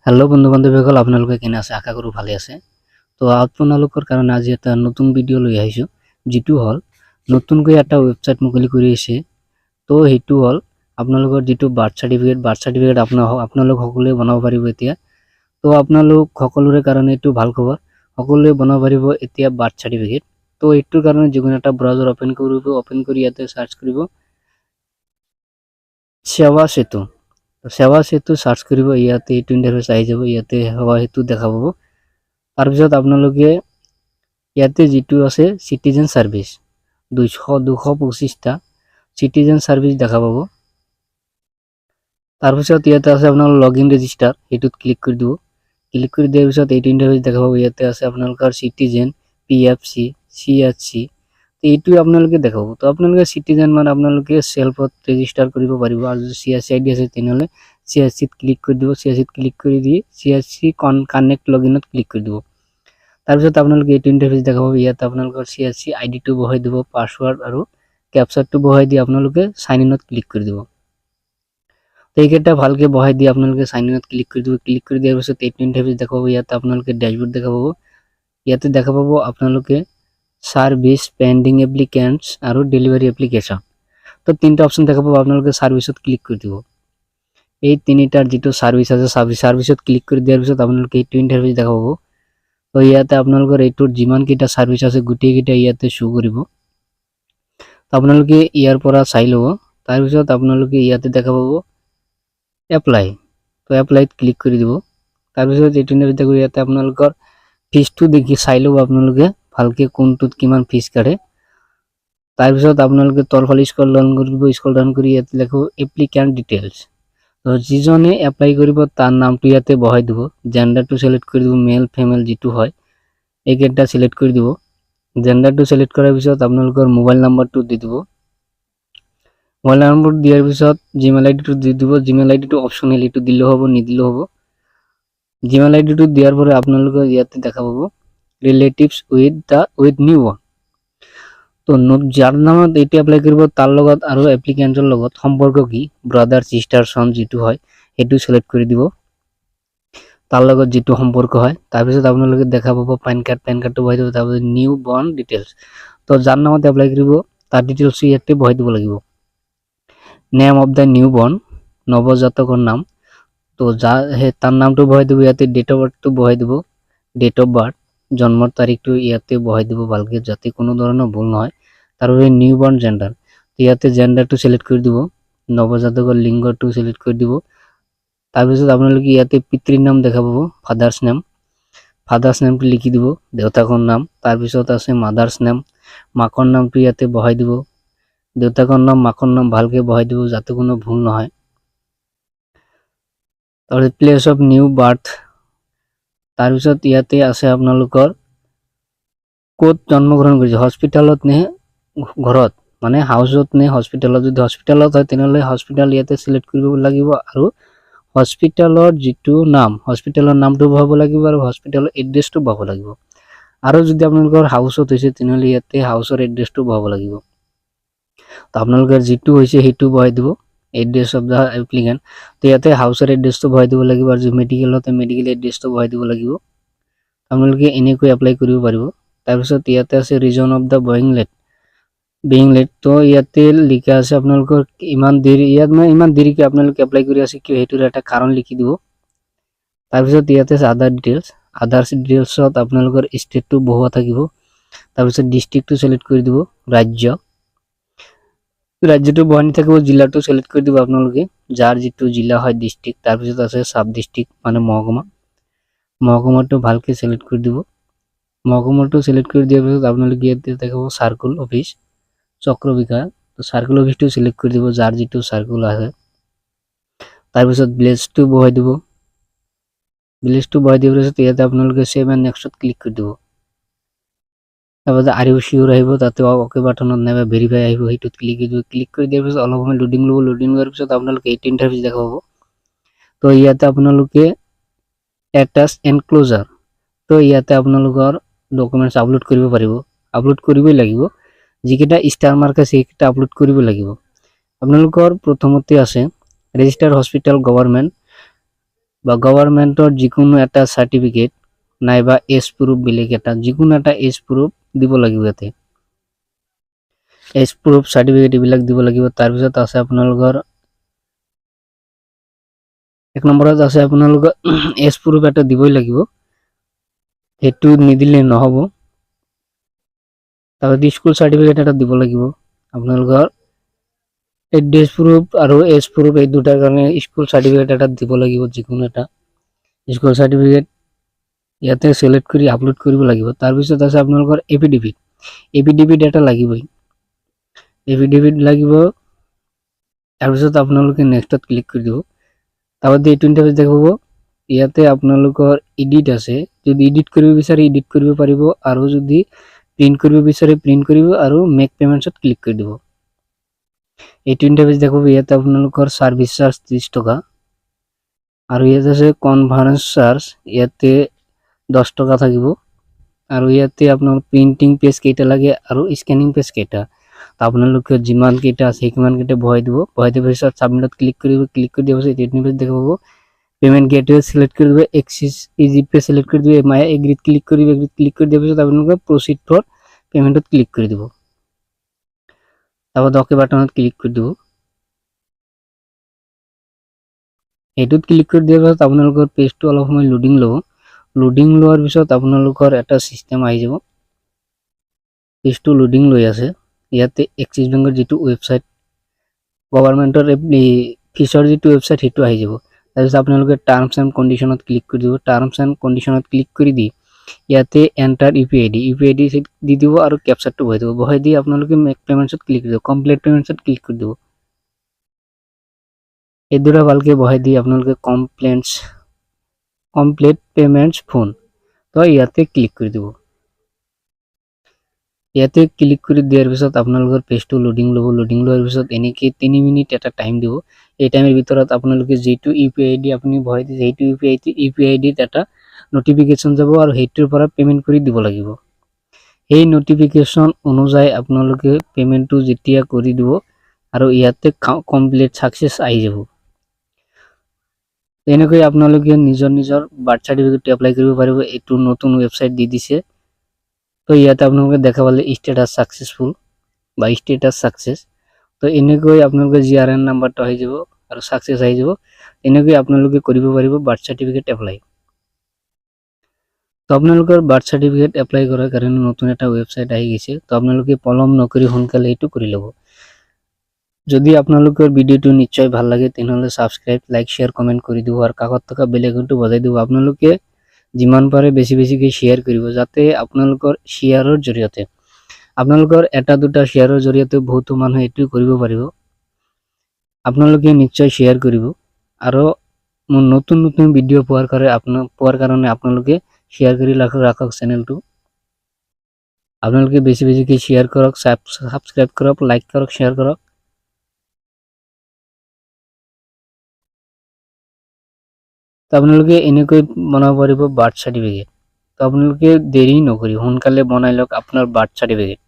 Hello বন্ধু বান্ধৱীসকল, আপোনালোকে কেনে আছে? আশা কৰোঁ ভালে আছে। তো আপোনালোকৰ কাৰণে আজি এটা নতুন ভিডিঅ' লৈ আহিছোঁ, যিটো হ'ল নতুনকৈ এটা ৱেবছাইট মুকলি কৰি আছে। তো সেইটো হ'ল আপোনালোকৰ যিটো বাৰ্থ চাৰ্টিফিকেট আপোনালোক সকলোৱে বনাব পাৰিব এতিয়া। তো আপোনালোক সকলোৰে কাৰণে এইটো ভাল খবৰ, সকলোৱে বনাব পাৰিব এতিয়া বাৰ্থ চাৰ্টিফিকেট। তো এইটোৰ কাৰণে যিকোনো এটা ব্ৰাউজাৰ অ'পেন কৰি ইয়াতে চাৰ্চ কৰিব সেৱা সেতু। সেৱা সেতু চাৰ্চ কৰিব, ইয়াতে এইটো ইণ্টাৰফেচ আহি যাব, ইয়াতে সেৱা সেতু দেখা পাব। তাৰপিছত আপোনালোকে ইয়াতে যিটো আছে চিটিজেন সাৰ্ভিস 225টা চিটিজেন সাৰ্ভিস দেখা পাব। তাৰপিছত ইয়াতে আছে আপোনাৰ লগইন ৰেজিষ্টাৰ, সেইটোত ক্লিক কৰি দিব। ক্লিক কৰি দিয়াৰ পিছত এইটো ইণ্টাৰফেচ দেখা পাব। ইয়াতে আছে আপোনালোকৰ চিটিজেন, PFC, CHC, এইটোৱে আপোনালোকে দেখাব। তো আপোনালোকে চিটিজেন মানে আপোনালোকে সেলফত ৰেজিষ্টাৰ কৰিব পাৰিব, আৰু যদি CHC ID আছে তেনেহ'লে CHCত ক্লিক কৰি দিব। CHCত ক্লিক কৰি দি CHC কানেক্ট লগইনত ক্লিক কৰি দিব। তাৰপিছত আপোনালোকে এইটো ইণ্টাৰফেচ দেখা পাব। ইয়াতে আপোনালোকৰ CHC আইডিটো বহাই দিব, পাছৱাৰ্ড আৰু কেপচাটো বহাই দি আপোনালোকে সাইন ইনত ক্লিক কৰি দিব। এইকেইটা ভালকে বহাই দি আপোনালোকে সাইন ইনত ক্লিক কৰি দিব। ক্লিক কৰি দিয়াৰ পিছত এইটো ইণ্টাৰফেচ দেখা পাব। ইয়াতে আপোনালোকে ড্যাশবোৰ্ড দেখা পাব। ইয়াতে দেখা পাব আপোনালোকে সাৰ্ভিস, পেন্ডিং এপ্লিকেন্টস আৰু ডেলিভাৰি এপ্লিকেশন। তো তিনটা অপশন দেখা পাব। আপোনালোকে সাৰ্ভিসত ক্লিক কৰি দিব। এই তিনিটাৰ যিটো সাৰ্ভিস আছে সাৰ্ভিসত ক্লিক কৰি দিয়াৰ পিছত আপোনালোকে এইটো ইণ্টাৰফেচ দেখা পাব। তো ইয়াতে আপোনালোকৰ এইটোৰ যিমানকেইটা সাৰ্ভিস আছে গোটেইকেইটা ইয়াতে শো কৰিব। আপোনালোকে ইয়াৰ পৰা চাই ল'ব। তাৰপিছত আপোনালোকে ইয়াতে দেখা পাব এপ্লাই। তো এপ্লাইত ক্লিক কৰি দিব। তাৰপিছত এইটো ইণ্টাৰফেচ দেখা পাব। ইয়াতে আপোনালোকৰ ফিজটো দেখি চাই ল'ব আপোনালোকে ভালকে, কোনটোত কিমান ফিজ কাটে। তাৰপিছত আপোনালোকে তলফালে স্ক্ৰল ডাউন কৰি ইয়াতে লিখক এপ্লিকেণ্ট ডিটেইলছ। তো যিজনে এপ্লাই কৰিব তাৰ নামটো ইয়াতে বহাই দিব। জেন্ডাৰটো সিলেক্ট কৰি দিব, মেল ফিমেল যিটো হয় এইকেইটা সিলেক্ট কৰি দিব। জেন্ডাৰটো সিলেক্ট কৰাৰ পিছত আপোনালোকৰ মোবাইল নাম্বাৰটো দি দিব। মোবাইল নম্বৰ দিয়াৰ পিছত জিমেইল আইডিটো দি দিব। জিমেইল আইডিটো অপচনেল, এইটো দিলেও হ'ব নিদিলেও হ'ব। জিমেইল আইডিটো দিয়াৰ পৰে আপোনালোকে ইয়াতে দেখা পাব ৰিলেটিভছ উইথ নিউ বৰ্ণ। তো যাৰ নামত এইটো এপ্লাই কৰিব তাৰ লগত আৰু এপ্লিকেণ্টৰ লগত সম্পৰ্ক কি, ব্ৰাদাৰ সিস্টাৰ সন যিটো হয় সেইটো সিলেক্ট কৰি দিব, তাৰ লগত যিটো সম্পৰ্ক হয়। তাৰপিছত আপোনালোকে দেখা পাব পেন কাৰ্ডটো বহাই দিব। তাৰপিছত নিউ বৰ্ণ ডিটেইলছ, তো যাৰ নামত এপ্লাই কৰিব তাৰ ডিটেইলছ ইয়াতে বহাই দিব লাগিব। নেম অফ দ্য নিউ বৰ্ণ, নৱজাতকৰ নাম, তো তাৰ নামটো বহাই দিব। ইয়াতে ডেট অফ বাৰ্থটো বহাই দিব, ডেট অফ বাৰ্থ, জন্মৰ তাৰিখটো ইয়াতে বহাই দিব ভালকে, যাতে কোনো ধৰণৰ ভুল নহয়। তাৰপৰে নিউ বৰ্ন জেন্ডাৰ, ইয়াতে জেন্ডাৰটো সিলেক্ট কৰে দিব, নবজাতকৰ লিঙ্গটো সিলেক্ট কৰে দিব। তাৰপিছত আপোনালোকে ইয়াতে পিতৃৰ নাম দেখা পাব, ফাদাৰ্স নেমটো লিখি দিব, দেউতাকৰ নাম। তাৰপিছত আছে মাদাৰ্স নেম, মাকৰ নামটো ইয়াতে বহাই দিব। দেউতাকৰ নাম, মাকৰ নাম ভালকে বহাই দিব যাতে কোনো ভুল নহয়। তাৰপিছত প্লেস অফ নিউ বাৰ্থ, তাৰপিছত ইয়াতে আছে আপোনালোকৰ ক'ত জন্মগ্ৰহণ কৰিছে, হস্পিটালত নে ঘৰত, মানে হাউচত নে হস্পিটালত। যদি হস্পিটালত হয় তেনেহ'লে হস্পিটাল ইয়াতে সিলেক্ট কৰিব লাগিব, আৰু হস্পিটালৰ যিটো নাম, হস্পিটালৰ নামটো বহাব লাগিব, আৰু হস্পিটালৰ এড্ৰেছটো বহাব লাগিব। আৰু যদি আপোনালোকৰ হাউচত হৈছে তেনেহ'লে ইয়াতে হাউচৰ এড্ৰেছটো বহাব লাগিব। তো আপোনালোকৰ যিটো হৈছে সেইটো বহাই দিব, এড্ৰেছ অফ দ্য এপ্লিকেণ্ট। তো ইয়াতে হাউচৰ এড্ৰেছটো বহাই দিব লাগিব, আৰু যদি মেডিকেলত মেডিকেল এড্ৰেছটো বহাই দিব লাগিব। আপোনালোকে এনেকৈ এপ্লাই কৰিব পাৰিব। তাৰপিছত ইয়াতে আছে reason of the being late, তো ইয়াতে লিখা আছে আপোনালোকৰ ইমান দেৰি, ইয়াত মানে ইমান দেৰিকে আপোনালোকে এপ্লাই কৰি আছে কিয়, সেইটোৰ এটা কাৰণ লিখি দিব। তাৰপিছত ইয়াতে আছে আদাৰ ডিটেইলছত আপোনালোকৰ ষ্টেটটো বহোৱা থাকিব। তাৰপিছত ডিষ্ট্ৰিক্টটো সিলেক্ট কৰি দিব, ৰাজ্যটো বহাই থাকিব, জিলাটো সিলেক্ট কৰি দিব আপোনালোকে, যাৰ যিটো জিলা হয় ডিষ্ট্ৰিক্ট। তাৰপিছত আছে সাব ডিষ্ট্ৰিক্ট মানে মহকুমাটো ভালকে সিলেক্ট কৰি দিব। মহকুমাটো সিলেক্ট কৰি দিয়াৰ পিছত আপোনালোকে ইয়াতে দেখাব সাৰ্কেল অফিস, চক্ৰ বিষয়া। তো সাৰ্কেল অফিসটো সিলেক্ট কৰি দিব, যাৰ যিটো সাৰ্কেল আছে। তাৰপিছত ভিলেজটো বহাই দিব। ভিলেজটো বহাই দিয়াৰ পিছত ইয়াতে আপোনালোকে সেভ এণ্ড নেক্সটত ক্লিক কৰি দিব। তাৰপিছত আৰ ইউ শিওৰ আহিব, তাতে অকে বাটনত নাইবা ভেৰিফাই আহিব, সেইটোত ক্লিক কৰি দিব। ক্লিক কৰি দিয়াৰ পিছত অলপ সময় লোডিং ল'ব। লোডিং লোৱাৰ পিছত আপোনালোকে এইটো ইণ্টাৰফেচ দেখা পাব। তো ইয়াতে আপোনালোকে এটাচ এনক্লোজাৰ, তো ইয়াতে আপোনালোকৰ ডকুমেণ্টছ আপলোড কৰিব পাৰিব, আপলোড কৰিবই লাগিব। যিকেইটা ষ্টাৰ মাৰ্ক আছে সেইকেইটা আপলোড কৰিব লাগিব। আপোনালোকৰ প্ৰথমতে আছে ৰেজিষ্টাৰ্ড হস্পিটেল গভৰ্ণমেণ্ট, বা গভৰ্ণমেণ্টৰ যিকোনো এটা চাৰ্টিফিকেট নাইবা এজ প্ৰুফ বেলেগ এটা যিকোনো এটা এজ প্ৰুফ দিব লাগিব ইয়াতে এজ প্ৰুফ চাৰ্টিফিকেট এইবিলাক দিব লাগিব তাৰপিছত আছে আপোনালোকৰ এক নম্বৰত আছে আপোনালোকৰ এজ প্ৰুফ এটা দিবই লাগিব সেইটো নিদিলে নহ'ব তাৰপিছত স্কুল চাৰ্টিফিকেট এটা দিব লাগিব আপোনালোকৰ এড্ৰেছ প্ৰুফ আৰু এজ প্ৰুফ এই দুটাৰ কাৰণে স্কুল চাৰ্টিফিকেট এটা দিব লাগিব যিকোনো এটা স্কুল চাৰ্টিফিকেট ইয়াতে সিলেক্ট কৰি আপলোড কৰিব লাগিব তাৰপিছত আছে আপোনালোকৰ এফিডেভিট এটা লাগিবই এফিডেভিট লাগিব তাৰপিছত আপোনালোকে নেক্সটত ক্লিক কৰি দিব তাৰপিছত এইটো ইণ্টাৰফেচ দেখাব ইয়াতে আপোনালোকৰ এডিট আছে যদি এডিট কৰিব বিচাৰে এডিট কৰিব পাৰিব আৰু যদি প্ৰিন্ট কৰিব বিচাৰে প্ৰিন্ট কৰিব আৰু মেক পেমেন্টছত ক্লিক কৰি দিব এইটো ইণ্টাৰফেচ দেখাব ইয়াতে আপোনালোকৰ সাৰ্ভিস চাৰ্জ 30 টকা আৰু ইয়াতে আছে কনফাৰেন্স চাৰ্জ ইয়াতে 10 টকা থাকিব আৰু ইয়াতে আপোনাৰ প্ৰিন্টিং পেজ কেইটা লাগে আৰু স্ক্যানিং পেজ কেইটা আপোনালোকে যিমান কেইটা আছে কিমান কেইটা বহাই দিব পিছত সাবমিটত ক্লিক কৰিব ক্লিক কৰি দিয়াৰ পিছত এইটো ইণ্টাৰফেচ দেখাব পেমেন্ট গেটওয়ে সিলেক্ট কৰি দিব এক্সিস ইজি পে সিলেক্ট কৰি দিব মাই এগ্ৰিত ক্লিক কৰি দিয়াৰ পিছত আপোনালোকে প্ৰচিড ফৰ পেমেন্টত ক্লিক কৰি দিব তাৰপিছত ওকে বাটনত ক্লিক কৰি দিব এইটোত ক্লিক কৰি দিয়াৰ পিছত আপোনালোকৰ পেজটো অলপ সময় লোডিং লোৱাৰ পিছত আপোনালোকৰ এটা সিস্টেম আহি যাব পেজটো লোডিং লৈ আছে ইয়াতে এক্সিস বেংকৰ যেটো ওয়েবসাইট গভৰ্ণমেণ্টৰ ফিচৰ যেটো ওয়েবসাইট হেতু আহি যাব তাৰপিছত আপোনালোকে টাৰ্মছ এণ্ড কণ্ডিশনত ক্লিক কৰি দিব টাৰ্মছ এণ্ড কণ্ডিশনত ক্লিক কৰি দি ইয়াতে এন্টাৰ ইউপিআই আইডি দি দিব আৰু ক্যাপচাটো বহাই দি আপোনালোকে মেক পেমেন্টছত ক্লিক কৰি দিব কমপ্লিট পেমেন্টছত ক্লিক কৰি দিব এই দুটা ভালকে বহাই দি আপোনালোকে কমপ্লিট পেমেন্টস ফোন তো ইয়াতে ক্লিক কৰি দিব ইয়াতে ক্লিক কৰি দিয়াৰ পিছত আপোনালোকৰ পেজটো লোডিং লোৱাৰ পিছত এনেকৈ 3 মিনিট এটা টাইম দিব এই টাইমৰ ভিতৰত আপোনালোকে যেটো ইউপিআই আইডি আপুনি বহাই দিছে সেইটো ইউপিআই আইডিত এটা নোটিফিকেশন যাব আৰু হেইটোৰ পৰা পেমেন্ট কৰি দিব লাগিব এই নোটিফিকেশন অনুযায়ী আপোনালোকে পেমেন্টটো যেতিয়া কৰি দিব আৰু ইয়াতে কমপ্লিট সাকসেস আহি যাব এনেকৈ আপোনালোকে নিজৰ বাৰ্থ সাৰ্টিফিকেট এপ্লাই কৰিব পাৰিব এইটো নতুন ওয়েবসাইট দি দিছে তো ইয়াতে আপোনালোকে দেখা পালে স্ট্যাটাস সাকসেসফুল বা স্ট্যাটাস সাকসেস তো এনেকৈ আপোনালোকে জিআৰএন নাম্বাৰটো আহি যাব আৰু সাকসেস আহি যাব এনেকৈ আপোনালোকে কৰিব পাৰিব বাৰ্থ সাৰ্টিফিকেট এপ্লাই তো আপোনালোকৰ বাৰ্থ সাৰ্টিফিকেট এপ্লাই কৰাৰ কাৰণে নতুন এটা ওয়েবসাইট আহি গৈছে তো আপোনালোকে পলম নকৰি সোনকালে এইটো কৰি ল'ব যদি আপোনালোকৰ ভিডিওটো নিশ্চয় ভাল লাগে তেনেহলে সাবস্ক্ৰাইব লাইক শেয়াৰ কমেন্ট কৰি দিব আৰু কাকত থকা বেল আইকনটো বজাই দিব আপোনালোকে যিমান পাৰে বেছিকৈ শেয়াৰ কৰিব যাতে আপোনালোকৰ শেয়াৰৰ জৰিয়তে আপোনালোকৰ এটা দুটা শেয়াৰৰ জৰিয়তে বহুতো মানুহ এটো কৰিব পাৰিব আপোনালোকে নিশ্চয় শেয়াৰ কৰিব আৰু মোৰ নতুন ভিডিও পোৱাৰ কাৰণে আপোনালোকে শেয়াৰ কৰি ৰাখক চেনেলটো আপোনালোকে বেছিকৈ শেয়াৰ কৰক সাবস্ক্ৰাইব কৰক লাইক কৰক শেয়াৰ কৰক তো আপোনালোকে এনেকৈ বনাব পাৰিব বাৰ্থ সাৰ্টিফিকেট তো আপোনালোকে দেৰি নকৰি সোনকালে বনাই লওক আপোনাৰ বাৰ্থ সাৰ্টিফিকেট